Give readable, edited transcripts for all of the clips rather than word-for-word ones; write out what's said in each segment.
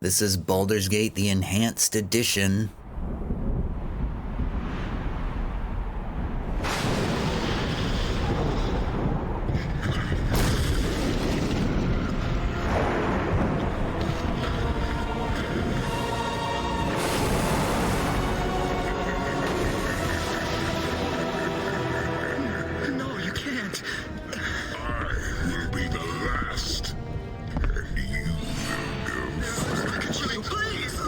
This is Baldur's Gate, the Enhanced Edition. No, you can't. I will be the last, and you will go first. Jimmy, please!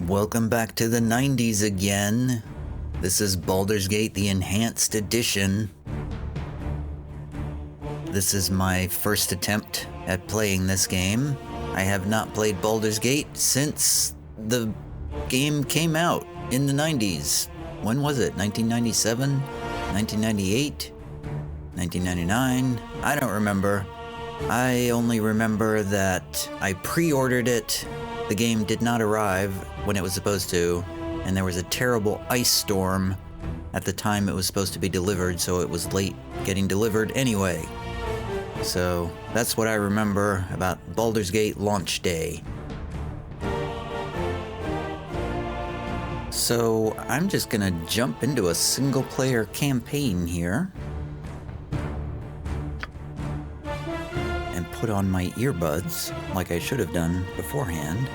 Welcome back to the 90s again. This is Baldur's Gate, the Enhanced Edition. This is my first attempt at playing this game. I have not played Baldur's Gate since the game came out in the 90s. When was it? 1997? 1998? 1999? I don't remember. I only remember that I pre-ordered it. The game did not arrive when it was supposed to, and there was a terrible ice storm at the time it was supposed to be delivered, so it was late getting delivered anyway. So that's what I remember about Baldur's Gate launch day. So I'm just gonna jump into a single player campaign here and put on my earbuds like I should have done beforehand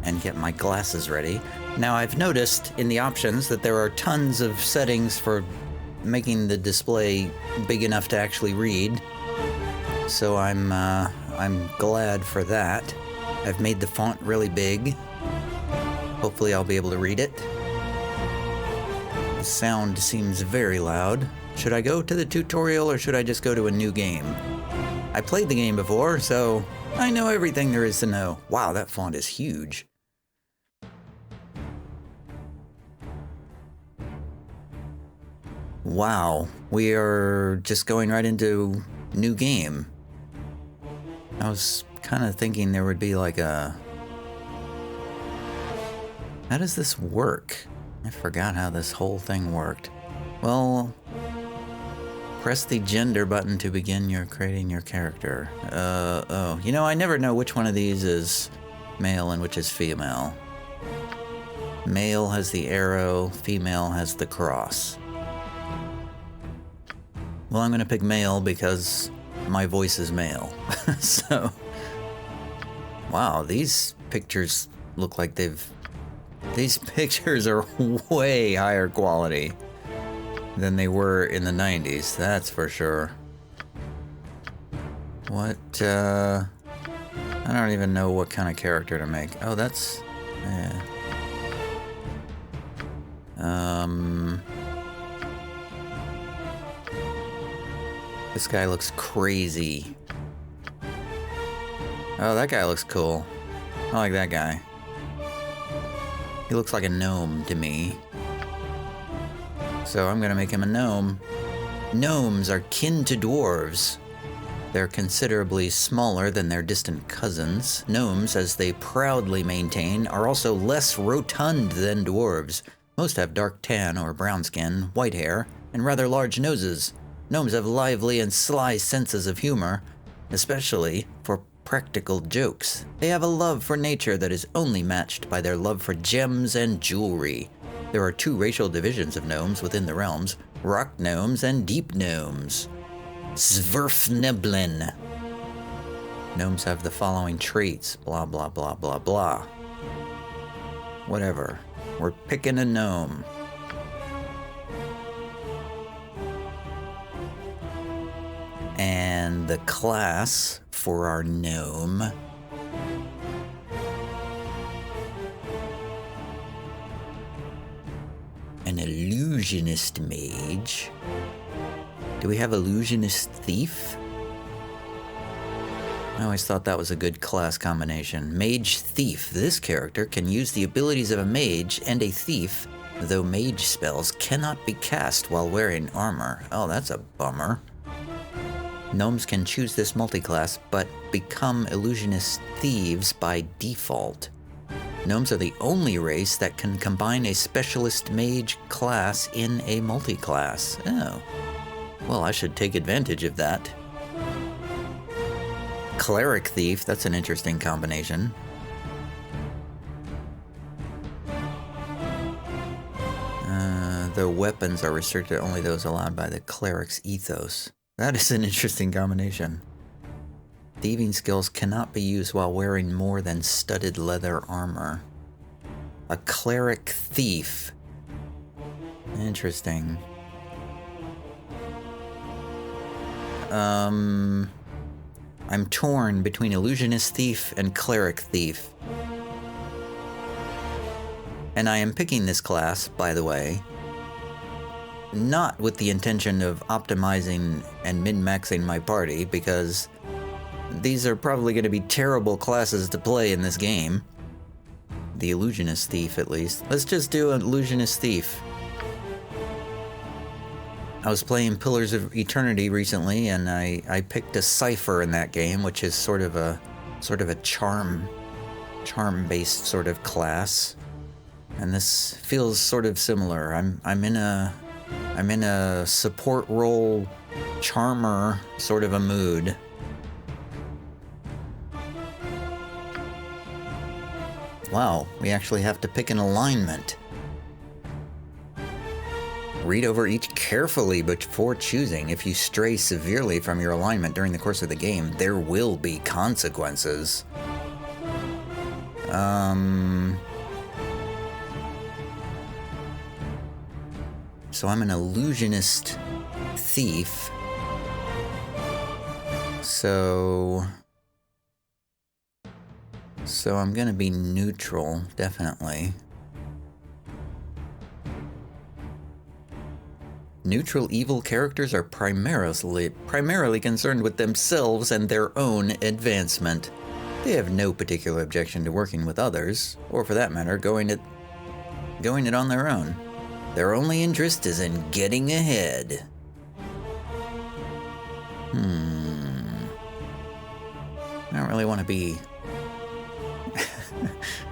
and get my glasses ready. Now I've noticed in the options that there are tons of settings for making the display big enough to actually read. So I'm glad for that. I've made the font really big. Hopefully I'll be able to read it. The sound seems very loud. Should I go to the tutorial or should I just go to a new game? I played the game before, so I know everything there is to know. Wow, that font is huge. Wow, we are just going right into new game. I was kind of thinking there would be like a... How does this work? I forgot how this whole thing worked. Well, press the gender button to begin creating your character. You know, I never know which one of these is male and which is female. Male has the arrow, female has the cross. Well, I'm gonna pick male because my voice is male. So, wow, these pictures look like these pictures are way higher quality than they were in the 90s, that's for sure. What, I don't even know what kind of character to make. Oh, that's, yeah. This guy looks crazy. Oh, that guy looks cool. I like that guy. He looks like a gnome to me. So I'm gonna make him a gnome. Gnomes are kin to dwarves. They're considerably smaller than their distant cousins. Gnomes, as they proudly maintain, are also less rotund than dwarves. Most have dark tan or brown skin, white hair, and rather large noses. Gnomes have lively and sly senses of humor, especially for practical jokes. They have a love for nature that is only matched by their love for gems and jewelry. There are two racial divisions of gnomes within the realms, rock gnomes and deep gnomes. Sverfneblin. Gnomes have the following traits, blah blah blah blah blah. Whatever. We're picking a gnome. And the class for our gnome an illusionist mage. Do we have illusionist thief? I always thought that was a good class combination. Mage thief. This character can use the abilities of a mage and a thief, though mage spells cannot be cast while wearing armor. Oh, that's a bummer. Gnomes can choose this multiclass, but become illusionist thieves by default. Gnomes are the only race that can combine a specialist mage class in a multiclass. Oh. Well, I should take advantage of that. Cleric thief, that's an interesting combination. The weapons are restricted to only those allowed by the cleric's ethos. That is an interesting combination. Thieving skills cannot be used while wearing more than studded leather armor. A cleric thief. Interesting. I'm torn between illusionist thief and cleric thief. And I am picking this class, by the way, not with the intention of optimizing and min-maxing my party, because these are probably going to be terrible classes to play in this game. The illusionist thief, at least. Let's just do an illusionist thief. I was playing Pillars of Eternity recently, and I picked a cipher in that game, which is sort of a charm-based sort of class. And this feels sort of similar. I'm in a support role charmer sort of a mood. Wow, we actually have to pick an alignment. Read over each carefully before choosing. If you stray severely from your alignment during the course of the game, there will be consequences. So I'm an illusionist thief. So I'm gonna be neutral, definitely. Neutral evil characters are primarily concerned with themselves and their own advancement. They have no particular objection to working with others, or for that matter, going it on their own. Their only interest is in getting ahead. I don't really want to be...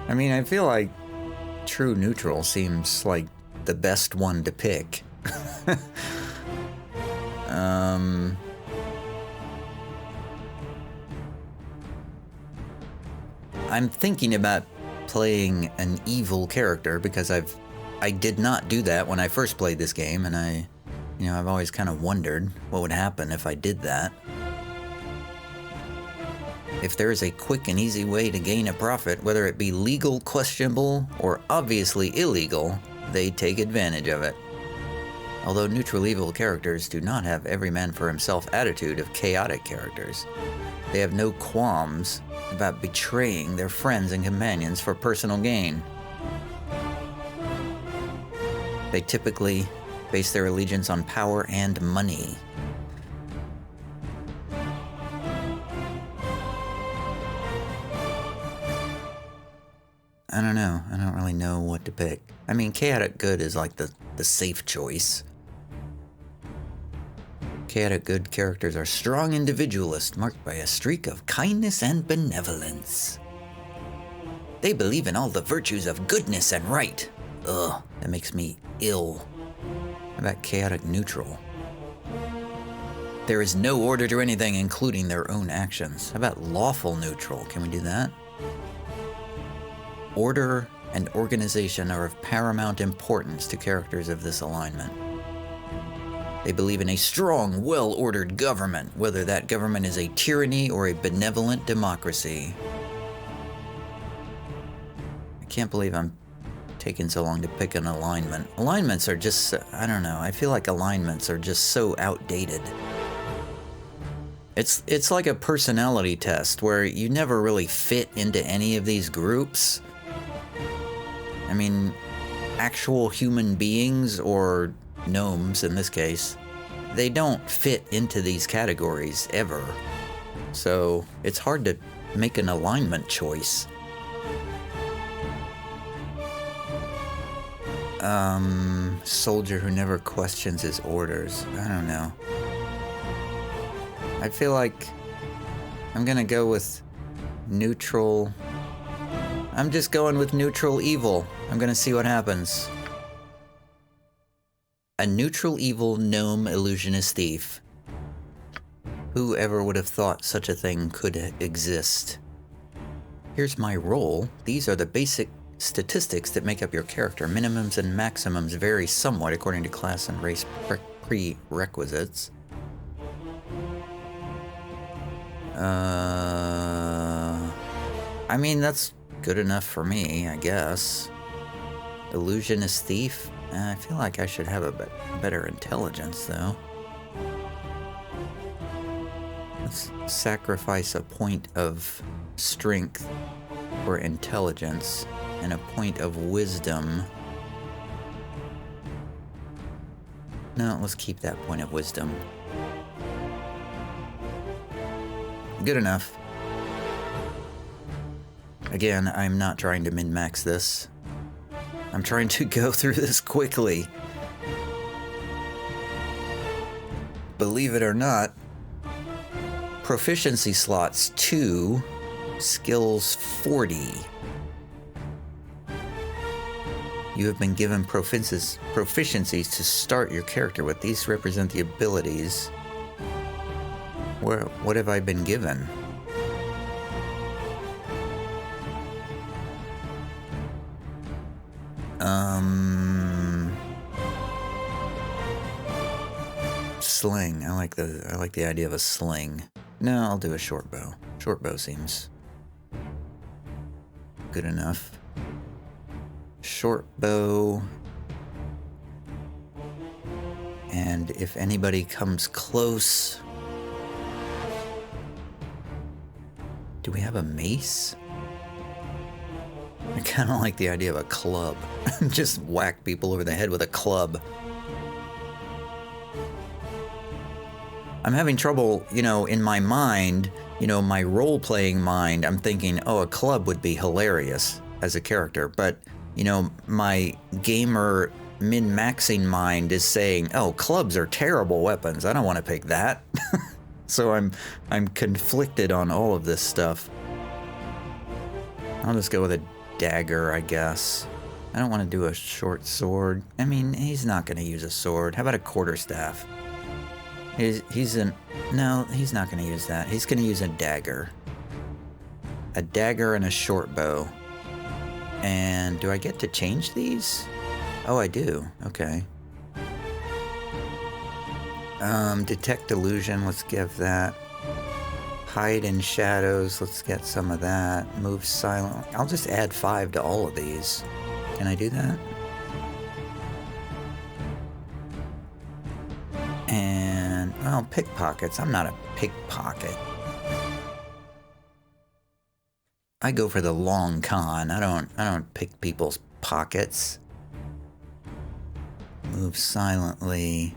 I mean, I feel like true neutral seems like the best one to pick. I'm thinking about playing an evil character because I did not do that when I first played this game, and I've always kind of wondered what would happen if I did that. If there is a quick and easy way to gain a profit, whether it be legal, questionable, or obviously illegal, they take advantage of it. Although neutral evil characters do not have every man for himself attitude of chaotic characters. They have no qualms about betraying their friends and companions for personal gain. They typically base their allegiance on power and money. I don't know. I don't really know what to pick. I mean, chaotic good is like the safe choice. Chaotic good characters are strong individualists marked by a streak of kindness and benevolence. They believe in all the virtues of goodness and right. Ugh, that makes me ill. How about chaotic neutral? There is no order to anything, including their own actions. How about lawful neutral? Can we do that? Order and organization are of paramount importance to characters of this alignment. They believe in a strong, well-ordered government, whether that government is a tyranny or a benevolent democracy. I can't believe I'm taking so long to pick an alignment. Alignments are just, I don't know, I feel like alignments are just so outdated. It's like a personality test where you never really fit into any of these groups. I mean, actual human beings, or gnomes in this case, they don't fit into these categories ever. So it's hard to make an alignment choice. Soldier who never questions his orders. I don't know. I feel like I'm gonna go with neutral. I'm just going with neutral evil. I'm gonna see what happens. A neutral evil gnome illusionist thief. Whoever would have thought such a thing could exist? Here's my role. These are the basic statistics that make up your character. Minimums and maximums vary somewhat according to class and race prerequisites. I mean, that's good enough for me, I guess. Illusionist thief? I feel like I should have a better intelligence, though. Let's sacrifice a point of strength for intelligence and a point of wisdom. No, let's keep that point of wisdom. Good enough. Again, I'm not trying to min-max this. I'm trying to go through this quickly. Believe it or not, proficiency slots 2, skills 40. You have been given proficiencies to start your character with. These represent the abilities. What have I been given? Sling. I like the idea of a sling. No, I'll do a shortbow. Shortbow seems good enough. Shortbow. And if anybody comes close... Do we have a mace? I kind of like the idea of a club. Just whack people over the head with a club. I'm having trouble, in my mind, my role-playing mind, I'm thinking, oh, a club would be hilarious as a character. But, my gamer min-maxing mind is saying, oh, clubs are terrible weapons. I don't want to pick that. So I'm conflicted on all of this stuff. I'll just go with a dagger, I guess. I don't want to do a short sword. I mean, he's not going to use a sword. How about a quarterstaff? No, he's not going to use that. He's going to use a dagger. A dagger and a short bow. And do I get to change these? Oh, I do. Okay. Detect illusion, let's give that. Hide in shadows, let's get some of that. Move silent. I'll just add 5 to all of these. Can I do that? And, well, pickpockets. I'm not a pickpocket. I go for the long con. I don't pick people's pockets. Move silently.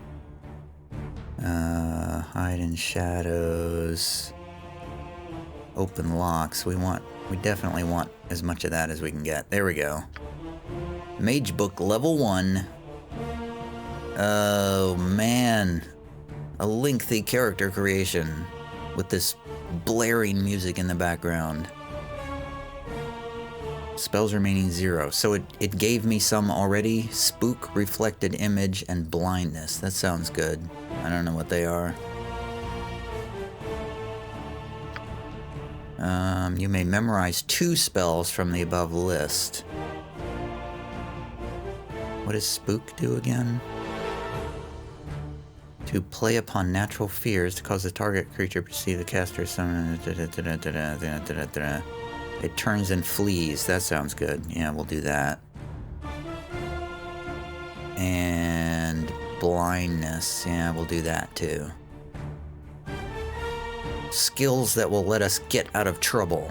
Hide in shadows. Open locks. We definitely want as much of that as we can get. There we go. Mage book level 1. Oh man. A lengthy character creation with this blaring music in the background. Spells remaining 0. So it gave me some already. Spook, reflected image, and blindness. That sounds good. I don't know what they are. You may memorize 2 spells from the above list. What does spook do again? To play upon natural fears to cause the target creature to perceive the caster summon. It turns and flees. That sounds good. Yeah, we'll do that. And blindness. Yeah, we'll do that too. Skills that will let us get out of trouble.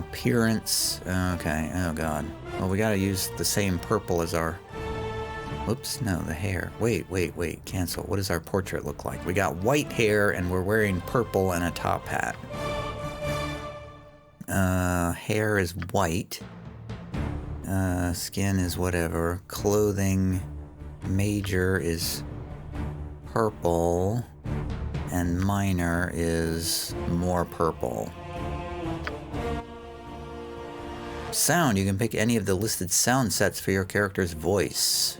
Appearance. Okay. Oh, God. Well, we gotta use the same purple as our... Whoops. No, the hair. Wait. Cancel. What does our portrait look like? We got white hair, and we're wearing purple and a top hat. Hair is white. Skin is whatever. Clothing major is purple. And minor is more purple. Sound. You can pick any of the listed sound sets for your character's voice.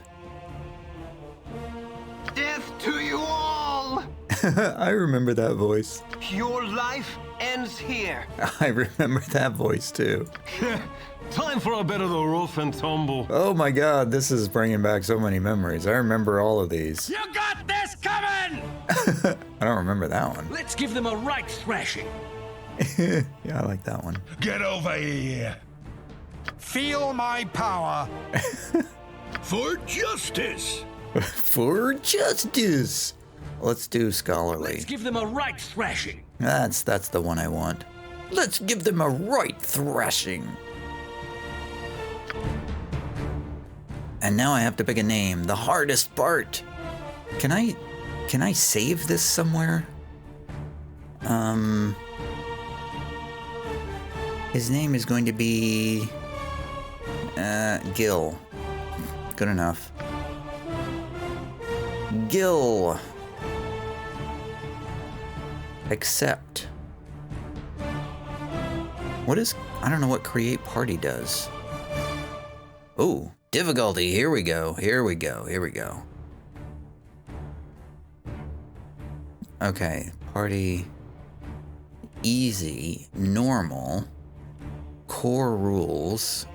Death to you all! I remember that voice. Your life ends here. I remember that voice too. Time for a bit of the rough and tumble. Oh my God, this is bringing back so many memories. I remember all of these. You got this coming! I don't remember that one. Let's give them a right thrashing. Yeah, I like that one. Get over here! Feel my power. For justice! For justice! Let's do scholarly. Let's give them a right thrashing. That's the one I want. Let's give them a right thrashing. And now I have to pick a name. The hardest part. Can I save this somewhere? His name is going to be Gil. Good enough. Gil. Accept. What is... I don't know what create party does. Oh, difficulty. Here we go. Okay, party... Easy, normal, core rules.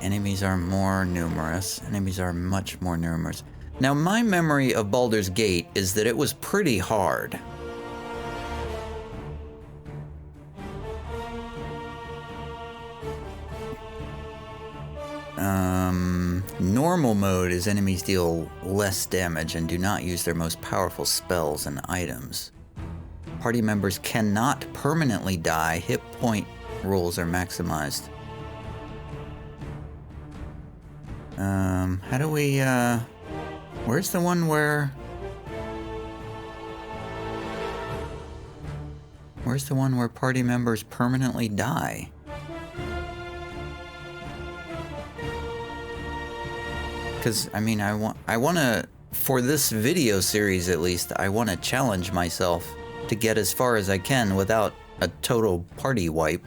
Enemies are more numerous. Enemies are much more numerous. Now, my memory of Baldur's Gate is that it was pretty hard. Normal mode is enemies deal less damage and do not use their most powerful spells and items. Party members cannot permanently die. Hit point rules are maximized. How do we, where's the one where... Where's the one where party members permanently die? Because, I mean, I want to, for this video series at least, I want to challenge myself to get as far as I can without a total party wipe.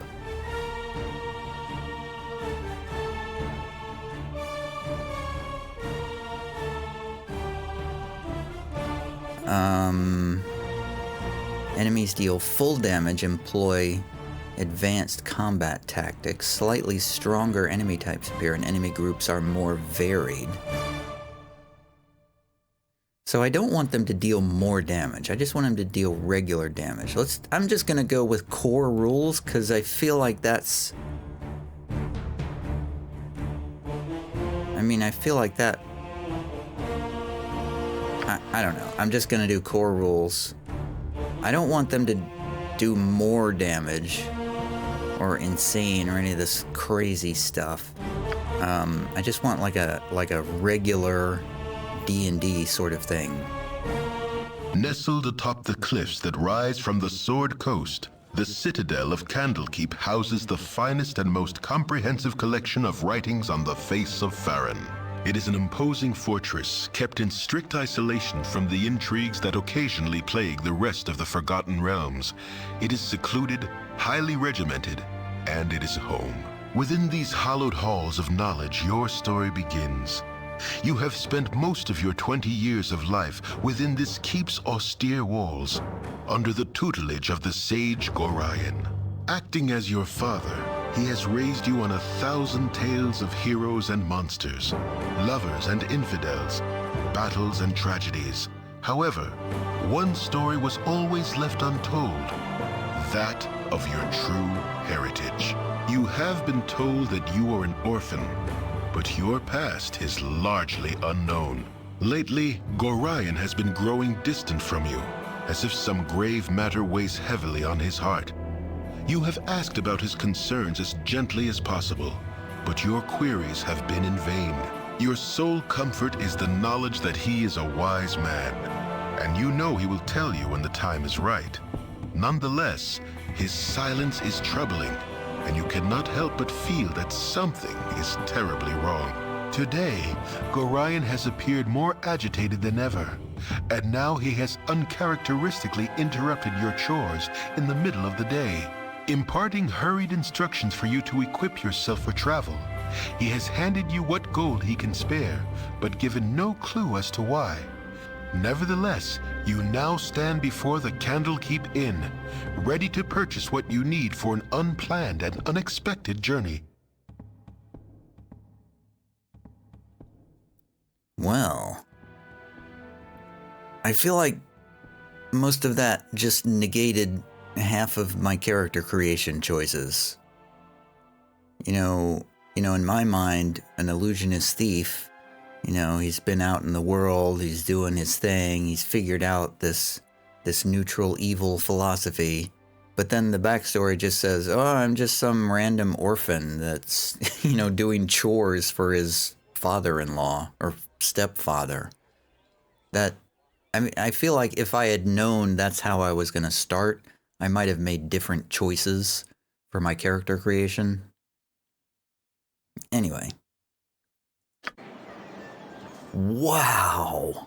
Enemies deal full damage, employ advanced combat tactics. Slightly stronger enemy types appear and enemy groups are more varied. So I don't want them to deal more damage. I just want them to deal regular damage. I'm just gonna go with core rules because I feel like that's... I mean, I feel like that... I don't know. I'm just gonna do core rules. I don't want them to do more damage or insane or any of this crazy stuff. I just want like a regular D&D sort of thing. Nestled atop the cliffs that rise from the Sword Coast, the citadel of Candlekeep houses the finest and most comprehensive collection of writings on the face of Farron. It is an imposing fortress, kept in strict isolation from the intrigues that occasionally plague the rest of the Forgotten Realms. It is secluded, highly regimented, and it is home. Within these hallowed halls of knowledge, your story begins. You have spent most of your 20 years of life within this keep's austere walls, under the tutelage of the sage Gorion. Acting as your father, he has raised you on 1,000 tales of heroes and monsters, lovers and infidels, battles and tragedies. However, one story was always left untold, that of your true heritage. You have been told that you are an orphan, but your past is largely unknown. Lately, Gorion has been growing distant from you, as if some grave matter weighs heavily on his heart. You have asked about his concerns as gently as possible, but your queries have been in vain. Your sole comfort is the knowledge that he is a wise man, and you know he will tell you when the time is right. Nonetheless, his silence is troubling, and you cannot help but feel that something is terribly wrong. Today, Gorion has appeared more agitated than ever, and now he has uncharacteristically interrupted your chores in the middle of the day, imparting hurried instructions for you to equip yourself for travel. He has handed you what gold he can spare, but given no clue as to why. Nevertheless, you now stand before the Candlekeep Inn, ready to purchase what you need for an unplanned and unexpected journey. Well, I feel like most of that just negated half of my character creation choices. You know, in my mind, an illusionist thief, he's been out in the world, he's doing his thing, he's figured out this neutral evil philosophy. But then the backstory just says, oh, I'm just some random orphan that's, doing chores for his father-in-law or stepfather. I feel like if I had known that's how I was going to start, I might have made different choices for my character creation. Anyway. Wow.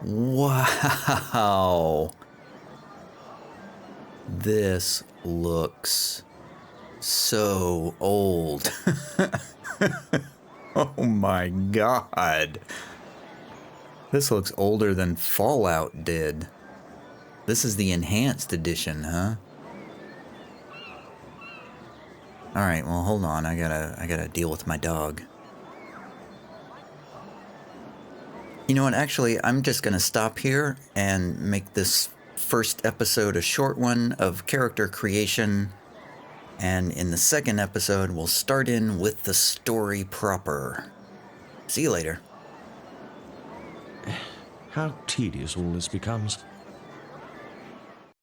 Wow. This looks so old. Oh my god. This looks older than Fallout did. This is the enhanced edition, huh? Alright, well hold on, I gotta deal with my dog. You know what, actually, I'm just gonna stop here and make this first episode a short one of character creation. And in the second episode, we'll start in with the story proper. See you later. How tedious all this becomes.